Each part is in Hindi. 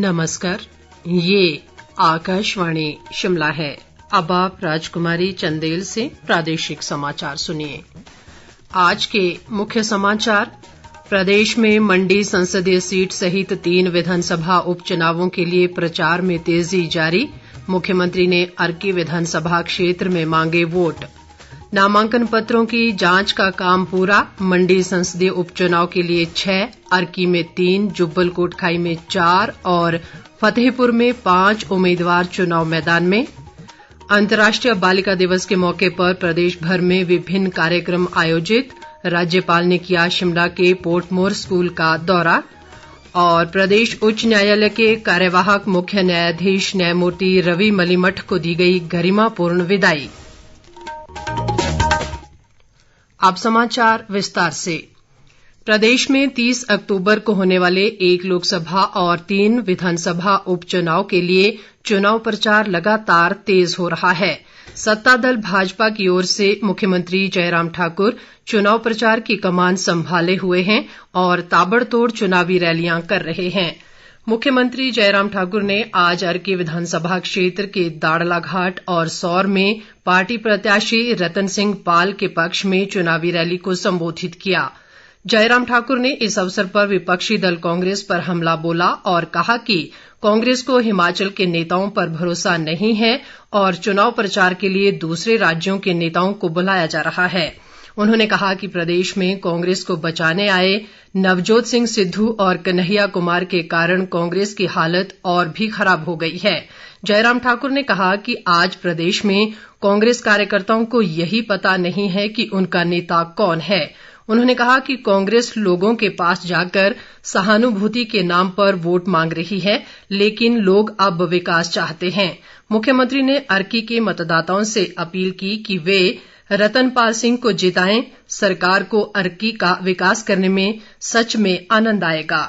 नमस्कार, ये आकाशवाणी शिमला है। अब आप राजकुमारी चंदेल से प्रादेशिक समाचार सुनिए। आज के मुख्य समाचार। प्रदेश में मंडी संसदीय सीट सहित 3 विधानसभा उपचुनावों के लिए प्रचार में तेजी जारी। मुख्यमंत्री ने अर्की विधानसभा क्षेत्र में मांगे वोट। नामांकन पत्रों की जांच का काम पूरा। मंडी संसदीय उपचुनाव के लिए 6, अर्की में 3, जुब्बल कोटखाई में 4 और फतेहपुर में 5 उम्मीदवार चुनाव मैदान में। अंतर्राष्ट्रीय बालिका दिवस के मौके पर प्रदेश भर में विभिन्न कार्यक्रम आयोजित। राज्यपाल ने किया शिमला के पोर्टमोर स्कूल का दौरा। और प्रदेश उच्च न्यायालय के कार्यवाहक मुख्य न्यायाधीश न्यायमूर्ति रवि मलिमठ को दी गई गरिमापूर्ण विदाई। अब समाचार विस्तार से। प्रदेश में 30 अक्टूबर को होने वाले 1 लोकसभा और 3 विधानसभा उपचुनाव के लिए चुनाव प्रचार लगातार तेज हो रहा है। सत्तादल भाजपा की ओर से मुख्यमंत्री जयराम ठाकुर चुनाव प्रचार की कमान संभाले हुए हैं और ताबड़तोड़ चुनावी रैलियां कर रहे हैं। मुख्यमंत्री जयराम ठाकुर ने आज अर्की विधानसभा क्षेत्र के दाड़लाघाट और सौर में पार्टी प्रत्याशी रतन सिंह पाल के पक्ष में चुनावी रैली को संबोधित किया। जयराम ठाकुर ने इस अवसर पर विपक्षी दल कांग्रेस पर हमला बोला और कहा कि कांग्रेस को हिमाचल के नेताओं पर भरोसा नहीं है और चुनाव प्रचार के लिए दूसरे राज्यों के नेताओं को बुलाया जा रहा है। उन्होंने कहा कि प्रदेश में कांग्रेस को बचाने आए नवजोत सिंह सिद्धू और कन्हैया कुमार के कारण कांग्रेस की हालत और भी खराब हो गई है। जयराम ठाकुर ने कहा कि आज प्रदेश में कांग्रेस कार्यकर्ताओं को यही पता नहीं है कि उनका नेता कौन है। उन्होंने कहा कि कांग्रेस लोगों के पास जाकर सहानुभूति के नाम पर वोट मांग रही है, लेकिन लोग अब विकास चाहते हैं। मुख्यमंत्री ने अर्की के मतदाताओं से अपील की कि वे रतनपाल सिंह को जिताएं। सरकार को अर्की का विकास करने में सच में आनंद आएगा।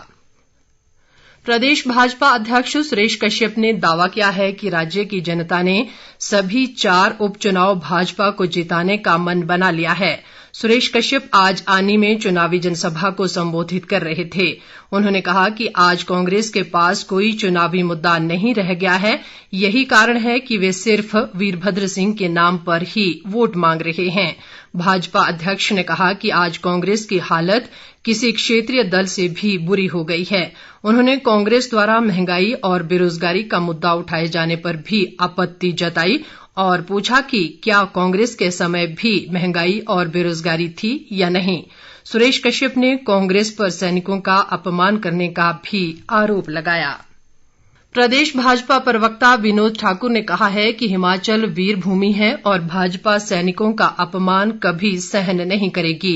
प्रदेश भाजपा अध्यक्ष सुरेश कश्यप ने दावा किया है कि राज्य की जनता ने सभी 4 उपचुनाव भाजपा को जिताने का मन बना लिया है। सुरेश कश्यप आज आनी में चुनावी जनसभा को संबोधित कर रहे थे। उन्होंने कहा कि आज कांग्रेस के पास कोई चुनावी मुद्दा नहीं रह गया है। यही कारण है कि वे सिर्फ वीरभद्र सिंह के नाम पर ही वोट मांग रहे हैं। भाजपा अध्यक्ष ने कहा कि आज कांग्रेस की हालत किसी क्षेत्रीय दल से भी बुरी हो गई है। उन्होंने कांग्रेस द्वारा महंगाई और बेरोजगारी का मुद्दा उठाए जाने पर भी आपत्ति जताई और पूछा कि क्या कांग्रेस के समय भी महंगाई और बेरोजगारी थी या नहीं। सुरेश कश्यप ने कांग्रेस पर सैनिकों का अपमान करने का भी आरोप लगाया। प्रदेश भाजपा प्रवक्ता विनोद ठाकुर ने कहा है कि हिमाचल वीर भूमि है और भाजपा सैनिकों का अपमान कभी सहन नहीं करेगी।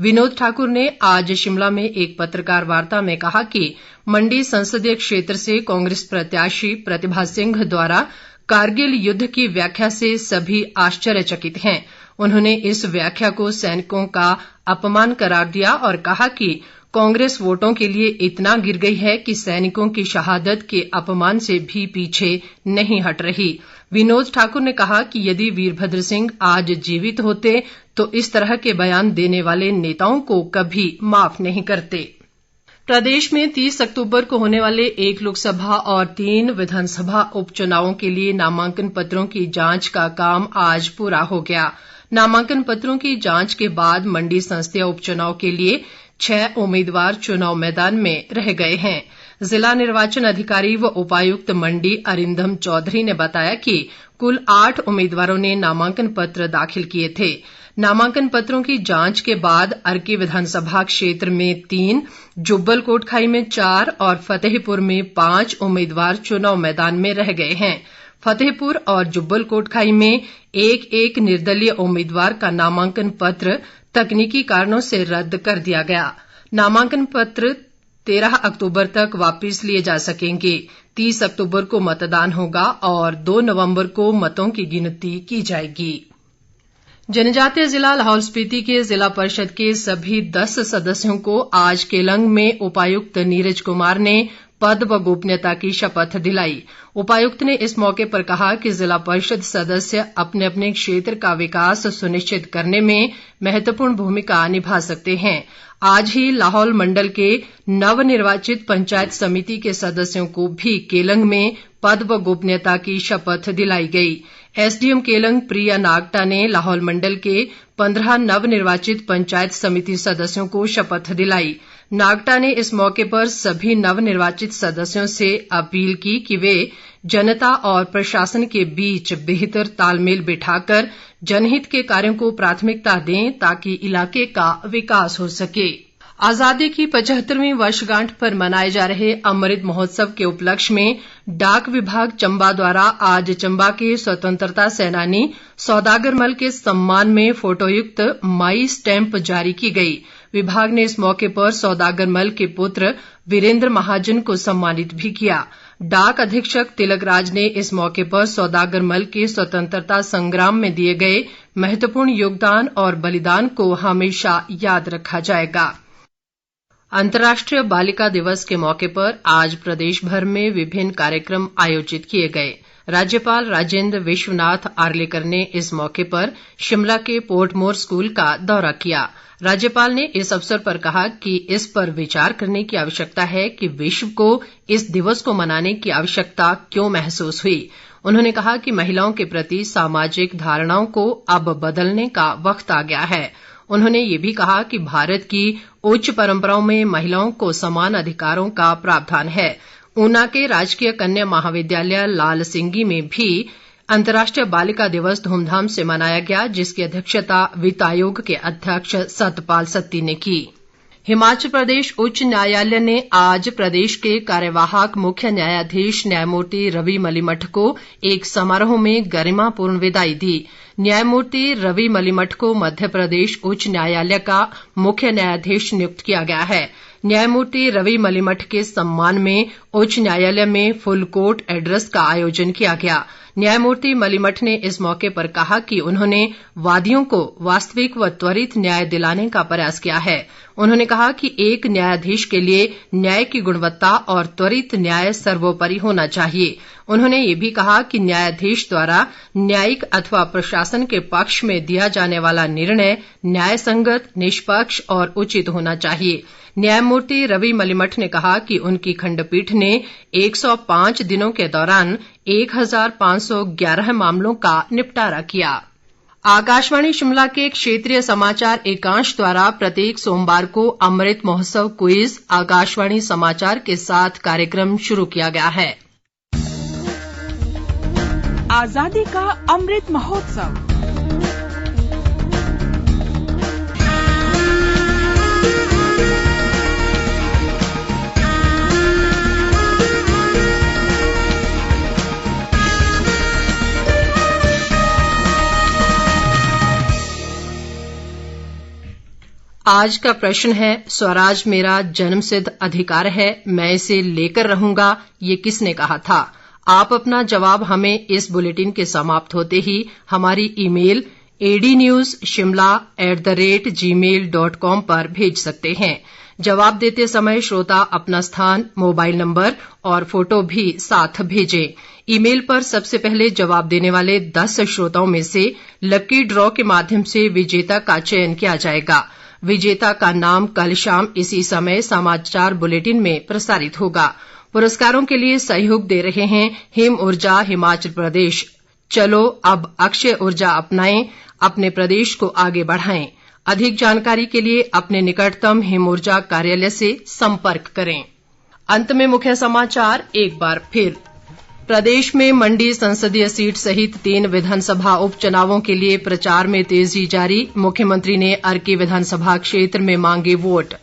विनोद ठाकुर ने आज शिमला में एक पत्रकार वार्ता में कहा कि मंडी संसदीय क्षेत्र से कांग्रेस प्रत्याशी प्रतिभा सिंह द्वारा कारगिल युद्ध की व्याख्या से सभी आश्चर्यचकित हैं। उन्होंने इस व्याख्या को सैनिकों का अपमान करार दिया और कहा कि कांग्रेस वोटों के लिए इतना गिर गई है कि सैनिकों की शहादत के अपमान से भी पीछे नहीं हट रही। विनोद ठाकुर ने कहा कि यदि वीरभद्र सिंह आज जीवित होते तो इस तरह के बयान देने वाले नेताओं को कभी माफ नहीं करते। प्रदेश में 30 अक्टूबर को होने वाले 1 लोकसभा और 3 विधानसभा उपचुनावों के लिए नामांकन पत्रों की जांच का काम आज पूरा हो गया। नामांकन पत्रों की जांच के बाद मंडी संसदीय उपचुनाव के लिए 6 उम्मीदवार चुनाव मैदान में रह गए हैं। जिला निर्वाचन अधिकारी व उपायुक्त मंडी अरिंदम चौधरी ने बताया कि कुल 8 उम्मीदवारों ने नामांकन पत्र दाखिल किए थे। नामांकन पत्रों की जांच के बाद अर्की विधानसभा क्षेत्र में 3, जुब्बल कोटखाई में 4 और फतेहपुर में 5 उम्मीदवार चुनाव मैदान में रह गए हैं। फतेहपुर और जुब्बल कोटखाई में एक निर्दलीय उम्मीदवार का नामांकन पत्र तकनीकी कारणों से रद्द कर दिया गया। नामांकन पत्र 13 अक्टूबर तक वापस लिए जा सकेंगे। 30 अक्टूबर को मतदान होगा और 2 नवंबर को मतों की गिनती की जाएगी। जनजातीय जिला लाहौल स्पीति के जिला परिषद के सभी 10 सदस्यों को आज केलंग में उपायुक्त नीरज कुमार ने पद व गोपनीयता की शपथ दिलाई। उपायुक्त ने इस मौके पर कहा कि जिला परिषद सदस्य अपने अपने क्षेत्र का विकास सुनिश्चित करने में महत्वपूर्ण भूमिका निभा सकते हैं। आज ही लाहौल मंडल के नवनिर्वाचित पंचायत समिति के सदस्यों को भी केलंग में पद व गोपनीयता की शपथ दिलाई गई। एसडीएम केलंग प्रिया नागटा ने लाहौल मंडल के 15 नवनिर्वाचित पंचायत समिति सदस्यों को शपथ दिलाई। नागटा ने इस मौके पर सभी नवनिर्वाचित सदस्यों से अपील की कि वे जनता और प्रशासन के बीच बेहतर तालमेल बिठाकर जनहित के कार्यों को प्राथमिकता दें ताकि इलाके का विकास हो सके। आजादी की 75वीं वर्षगांठ पर मनाए जा रहे अमृत महोत्सव के उपलक्ष्य में डाक विभाग चंबा द्वारा आज चंबा के स्वतंत्रता सेनानी सौदागर मल के सम्मान में फोटोयुक्त माई स्टैंप जारी की गई। विभाग ने इस मौके पर सौदागर मल के पुत्र वीरेंद्र महाजन को सम्मानित भी किया। डाक अधीक्षक तिलक राज ने इस मौके पर सौदागर मल के स्वतंत्रता संग्राम में दिए गए महत्वपूर्ण योगदान और बलिदान को हमेशा याद रखा जाएगा। अंतर्राष्ट्रीय बालिका दिवस के मौके पर आज प्रदेश भर में विभिन्न कार्यक्रम आयोजित किए गए। राज्यपाल राजेंद्र विश्वनाथ आर्लेकर ने इस मौके पर शिमला के पोर्टमोर स्कूल का दौरा किया। राज्यपाल ने इस अवसर पर कहा कि इस पर विचार करने की आवश्यकता है कि विश्व को इस दिवस को मनाने की आवश्यकता क्यों महसूस हुई। उन्होंने कहा कि महिलाओं के प्रति सामाजिक धारणाओं को अब बदलने का वक्त आ गया है। उन्होंने ये भी कहा कि भारत की उच्च परंपराओं में महिलाओं को समान अधिकारों का प्रावधान है। ऊना के राजकीय कन्या महाविद्यालय लाल सिंगी में भी अंतर्राष्ट्रीय बालिका दिवस धूमधाम से मनाया गया, जिसकी अध्यक्षता वित्त आयोग के अध्यक्ष सतपाल सत्ती ने की। हिमाचल प्रदेश उच्च न्यायालय ने आज प्रदेश के कार्यवाहक मुख्य न्यायाधीश न्यायमूर्ति रवि मलिमठ को एक समारोह में गरिमापूर्ण विदाई दी। न्यायमूर्ति रवि मलिमठ को मध्य प्रदेश उच्च न्यायालय का मुख्य न्यायाधीश नियुक्त किया गया है। न्यायमूर्ति रवि मलिमठ के सम्मान में उच्च न्यायालय में फुल कोर्ट एड्रेस का आयोजन किया गया। न्यायमूर्ति मलिमठ ने इस मौके पर कहा कि उन्होंने वादियों को वास्तविक व त्वरित न्याय दिलाने का प्रयास किया है। उन्होंने कहा कि एक न्यायाधीश के लिए न्याय की गुणवत्ता और त्वरित न्याय सर्वोपरि होना चाहिए। उन्होंने ये भी कहा कि न्यायाधीश द्वारा न्यायिक अथवा प्रशासन के पक्ष में दिया जाने वाला निर्णय न्याय संगत, निष्पक्ष और उचित होना चाहिए। न्यायमूर्ति रवि मलिमठ ने कहा कि उनकी खंडपीठ ने 105 दिनों के दौरान 1511 मामलों का निपटारा किया। आकाशवाणी शिमला के क्षेत्रीय समाचार एकांश द्वारा प्रत्येक सोमवार को अमृत महोत्सव क्विज आकाशवाणी समाचार के साथ कार्यक्रम शुरू किया गया है। आजादी का अमृत महोत्सव आज का प्रश्न है, स्वराज मेरा जन्मसिद्ध अधिकार है, मैं इसे लेकर रहूंगा, ये किसने कहा था? आप अपना जवाब हमें इस बुलेटिन के समाप्त होते ही हमारी ईमेल adnewsshimla@gmail.com पर भेज सकते हैं। जवाब देते समय श्रोता अपना स्थान, मोबाइल नंबर और फोटो भी साथ भेजें। ईमेल पर सबसे पहले जवाब देने वाले 10 श्रोताओं में से लकी ड्रॉ के माध्यम से विजेता का चयन किया जाएगा। विजेता का नाम कल शाम इसी समय समाचार बुलेटिन में प्रसारित होगा। पुरस्कारों के लिए सहयोग दे रहे हैं हिम ऊर्जा हिमाचल प्रदेश। चलो अब अक्षय ऊर्जा अपनाएं, अपने प्रदेश को आगे बढ़ाएं। अधिक जानकारी के लिए अपने निकटतम हिम ऊर्जा कार्यालय से संपर्क करें। अंत में मुख्य समाचार एक बार फिर। प्रदेश में मंडी संसदीय सीट सहित 3 विधानसभा उपचुनावों के लिए प्रचार में तेजी जारी। मुख्यमंत्री ने अर्की विधानसभा क्षेत्र में मांगे वोट।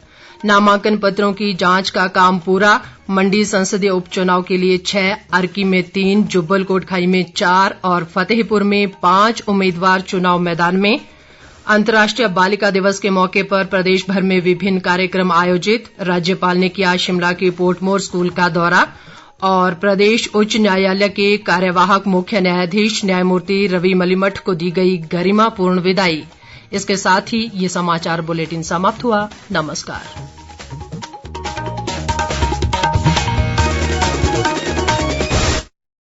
नामांकन पत्रों की जांच का काम पूरा। मंडी संसदीय उपचुनाव के लिए 6, अर्की में 3, जुब्बल कोटखाई में 4 और फतेहपुर में 5 उम्मीदवार चुनाव मैदान में। अंतर्राष्ट्रीय बालिका दिवस के मौके पर प्रदेश भर में विभिन्न कार्यक्रम आयोजित। राज्यपाल ने किया शिमला के पोर्टमोर स्कूल का दौरा। और प्रदेश उच्च न्यायालय के कार्यवाहक मुख्य न्यायाधीश न्यायमूर्ति रवि मलिमठ को दी गई गरिमापूर्ण विदाई। इसके साथ ही ये समाचार बुलेटिन समाप्त हुआ। नमस्कार।